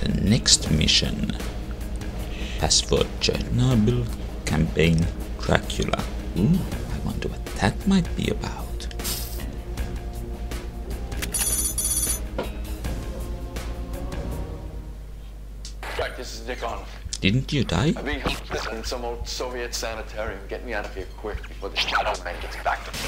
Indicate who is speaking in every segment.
Speaker 1: The next mission. Password Chernobyl, campaign Dracula. Ooh, I wonder what that might be about.
Speaker 2: Jack, this is Nick Arnold.
Speaker 1: Didn't you die?
Speaker 2: I'm being held in some old Soviet sanitarium. Get me out of here quick before the shadow man gets back to me.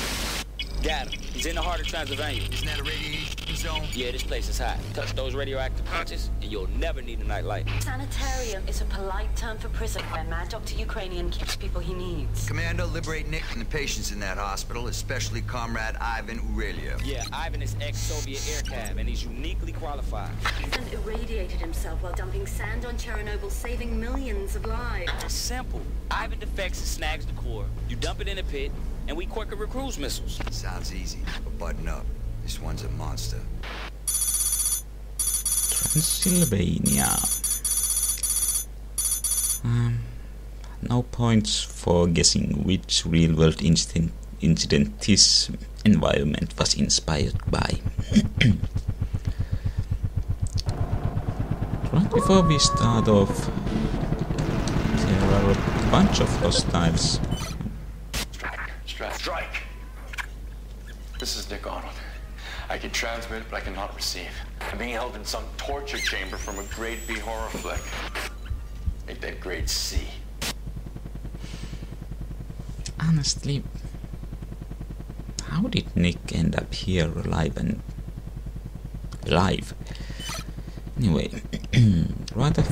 Speaker 3: Got him. He's in the heart of Transylvania.
Speaker 4: Isn't that a radiation zone?
Speaker 3: Yeah, this place is hot. Touch those radioactive punches, and you'll never need a nightlight.
Speaker 5: Sanitarium is a polite term for prison where Mad Dr. Ukrainian keeps people he needs.
Speaker 4: Commander, liberate Nick and the patients in that hospital, especially Comrade Ivan Ureliev.
Speaker 3: Yeah, Ivan is ex-Soviet air cab, and he's uniquely qualified.
Speaker 5: Ivan irradiated himself while dumping sand on Chernobyl, saving millions of lives.
Speaker 3: It's simple. Ivan defects and snags the core. You dump it in a pit, and we quicker cruise missiles.
Speaker 4: Sounds easy, but button up. This one's a monster.
Speaker 1: Transylvania. No points for guessing which real-world incident this environment was inspired by. Right before we start off, there are a bunch of hostiles.
Speaker 2: Strike! This is Nick Arnold. I can transmit, but I cannot receive. I'm being held in some torture chamber from a grade B horror flick. Make that grade C.
Speaker 1: Honestly, how did Nick end up here alive? Anyway, right at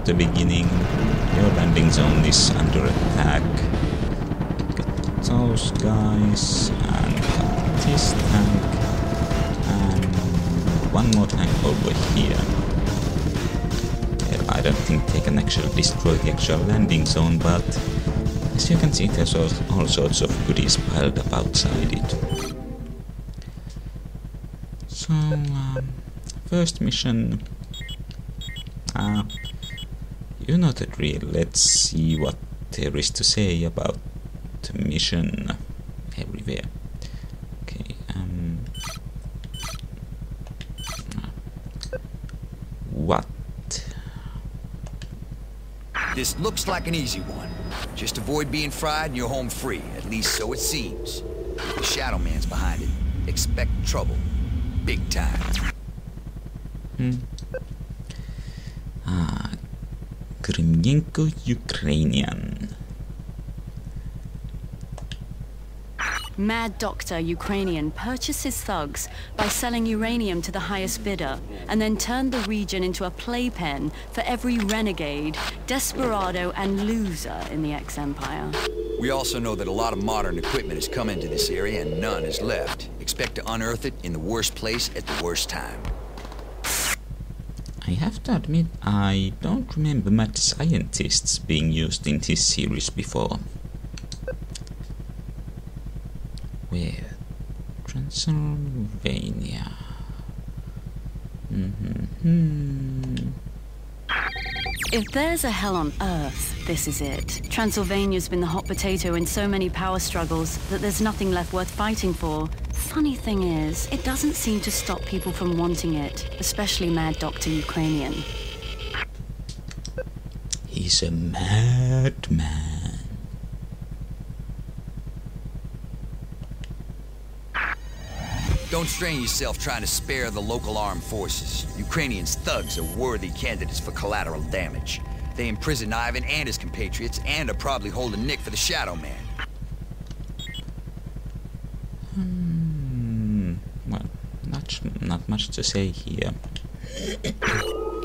Speaker 1: the beginning, your landing zone is under attack. Those guys and this tank and one more tank over here. Well, I don't think they can actually destroy the actual landing zone, but as you can see, there's all sorts of goodies piled up outside it. So, first mission. You know the drill. Let's see what there is to say about mission everywhere. Okay, what?
Speaker 4: This looks like an easy one. Just avoid being fried and you're home free, at least so it seems. The Shadow Man's behind it. Expect trouble. Big time.
Speaker 1: Kremyenko Ukrainian.
Speaker 5: Mad Dr. Ukrainian purchased his thugs by selling uranium to the highest bidder and then turned the region into a playpen for every renegade, desperado, and loser in the ex-empire.
Speaker 4: We also know that a lot of modern equipment has come into this area and none is left. Expect to unearth it in the worst place at the worst time.
Speaker 1: I have to admit, I don't remember mad scientists being used in this series before. Where? Transylvania.
Speaker 5: If there's a hell on Earth, this is it. Transylvania's been the hot potato in so many power struggles that there's nothing left worth fighting for. Funny thing is, it doesn't seem to stop people from wanting it, especially Mad Dr. Ukrainian.
Speaker 1: He's a madman.
Speaker 4: Don't strain yourself trying to spare the local armed forces. Ukrainians' thugs are worthy candidates for collateral damage. They imprisoned Ivan and his compatriots and are probably holding Nick for the Shadow Man.
Speaker 1: Well, not much to say here.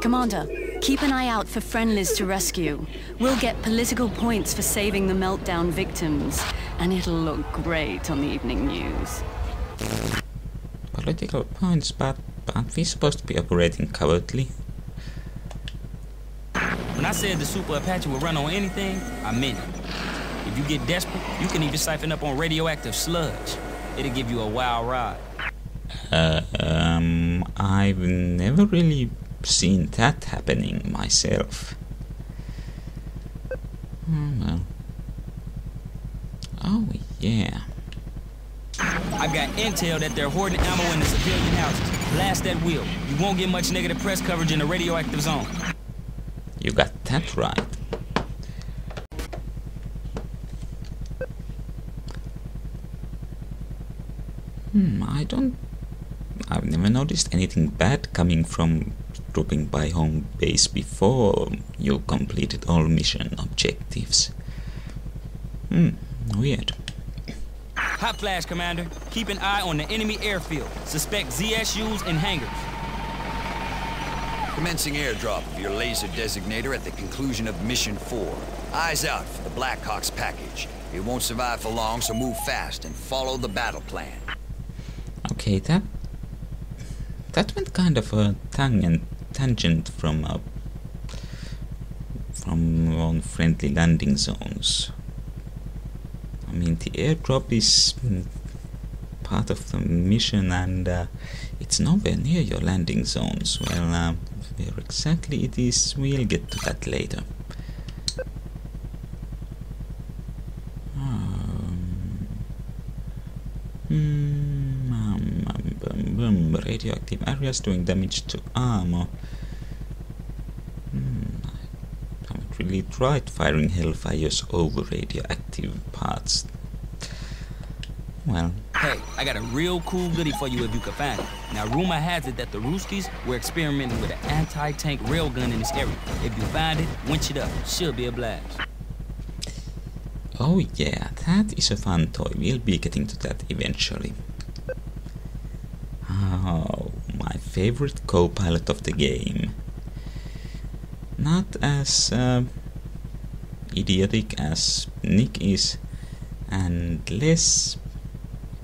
Speaker 5: Commander, keep an eye out for friendlies to rescue. We'll get political points for saving the meltdown victims, and it'll look great on the evening news.
Speaker 1: Political points, but aren't we supposed to be operating covertly?
Speaker 3: When I said the Super Apache would run on anything, I meant it. If you get desperate, you can even siphon up on radioactive sludge. It'll give you a wild ride.
Speaker 1: I've never really seen that happening myself. Well. Oh, yeah.
Speaker 3: I've got intel that they're hoarding ammo in the civilian houses. Blast that wheel. You won't get much negative press coverage in the radioactive zone.
Speaker 1: You got that right. I've never noticed anything bad coming from dropping by home base before you completed all mission objectives. Weird.
Speaker 3: Hot flash, Commander. Keep an eye on the enemy airfield. Suspect ZSUs and hangars.
Speaker 4: Commencing airdrop of your laser designator at the conclusion of Mission 4. Eyes out for the Blackhawks package. It won't survive for long, so move fast and follow the battle plan.
Speaker 1: Okay, that went kind of a tangent from unfriendly landing zones. I mean, the airdrop is part of the mission, and it's nowhere near your landing zones. Well, where exactly it is, we'll get to that later. Radioactive areas doing damage to armor. I haven't really tried firing hellfires over radioactive parts. Well.
Speaker 3: Hey, I got a real cool goodie for you if you can find it. Now, rumor has it that the Ruskies were experimenting with an anti-tank railgun in this area. If you find it, winch it up. Should be a blast.
Speaker 1: Oh yeah, that is a fun toy. We'll be getting to that eventually. Oh, my favorite co-pilot of the game. Not as idiotic as Nick is, and less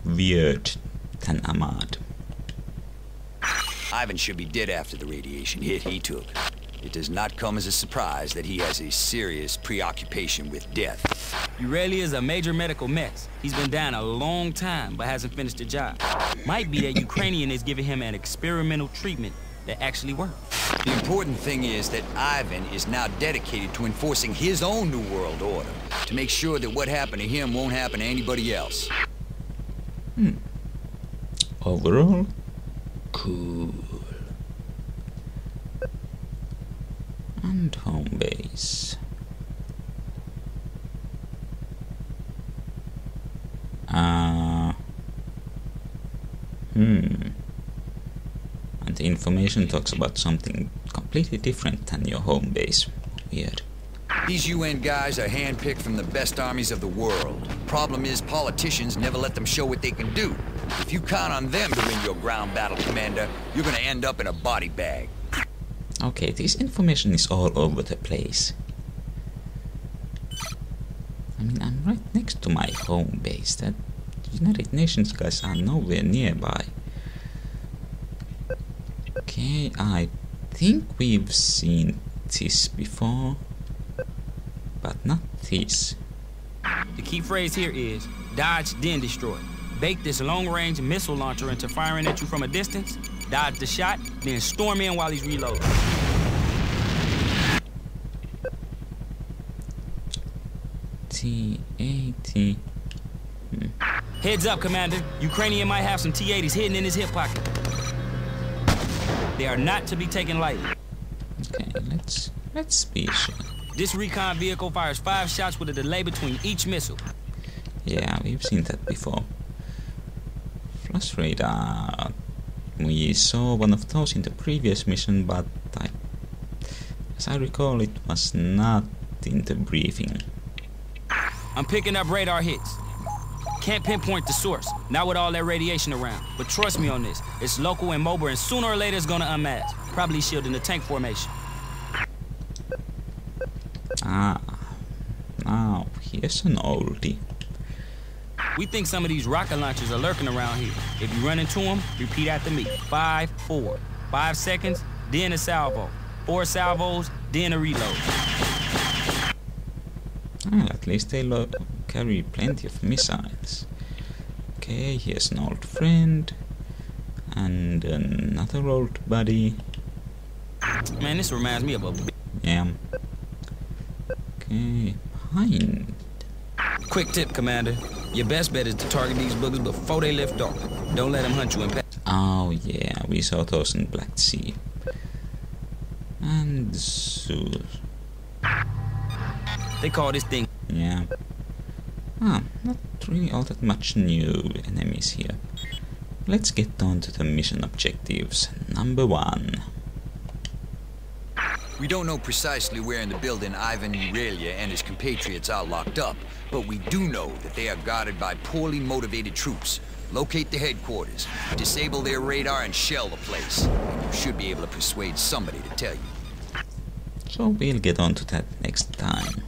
Speaker 1: weird than Ahmad.
Speaker 4: Ivan should be dead after the radiation hit he took. It does not come as a surprise that he has a serious preoccupation with death.
Speaker 3: He really is a major medical mess. He's been down a long time, but hasn't finished the job. Might be that Ukrainian is giving him an experimental treatment that actually worked.
Speaker 4: The important thing is that Ivan is now dedicated to enforcing his own new world order, to make sure that what happened to him won't happen to anybody else.
Speaker 1: Overall, cool. And home base. And the information talks about something completely different than your home base. Weird.
Speaker 4: These UN guys are handpicked from the best armies of the world. Problem is, politicians never let them show what they can do. If you count on them to win your ground battle, Commander, you're gonna end up in a body bag.
Speaker 1: Okay, this information is all over the place. I mean, I'm right next to my home base. That United Nations guys are nowhere nearby. Okay, I think we've seen this before, but not this.
Speaker 3: The key phrase here is dodge, then destroy. Bake this long-range missile launcher into firing at you from a distance, dodge the shot, then storm in while he's reloading.
Speaker 1: T-80.
Speaker 3: Heads up, Commander. Ukrainian might have some T-80s hidden in his hip pocket. They are not to be taken lightly.
Speaker 1: Okay, let's be sure.
Speaker 3: This recon vehicle fires 5 shots with a delay between each missile.
Speaker 1: Yeah, we've seen that before. Flash radar. We saw one of those in the previous mission, but as I recall, it was not in the briefing.
Speaker 3: I'm picking up radar hits. Can't pinpoint the source, not with all that radiation around. But trust me on this, it's local and mobile, and sooner or later it's gonna unmask. Probably shielding the tank formation.
Speaker 1: Now here's an oldie.
Speaker 3: We think some of these rocket launchers are lurking around here. If you run into them, repeat after me. 5, 4. 5 seconds, then a salvo. 4 salvos, then a reload.
Speaker 1: Well, at least they carry plenty of missiles. Okay, here's an old friend. And another old buddy.
Speaker 3: Man, this reminds me of a...
Speaker 1: Yeah. Okay, behind.
Speaker 3: Quick tip, Commander. Your best bet is to target these boogers before they lift off. Don't let them hunt you in pack.
Speaker 1: Oh yeah, we saw those in Black Sea. And Zul.
Speaker 3: They call this thing.
Speaker 1: Yeah. Not really all that much new enemies here. Let's get on to the mission objectives. Number 1.
Speaker 4: We don't know precisely where in the building Ivan Irelia and his compatriots are locked up, but we do know that they are guarded by poorly motivated troops. Locate the headquarters, disable their radar, and shell the place. And you should be able to persuade somebody to tell you.
Speaker 1: So we'll get on to that next time.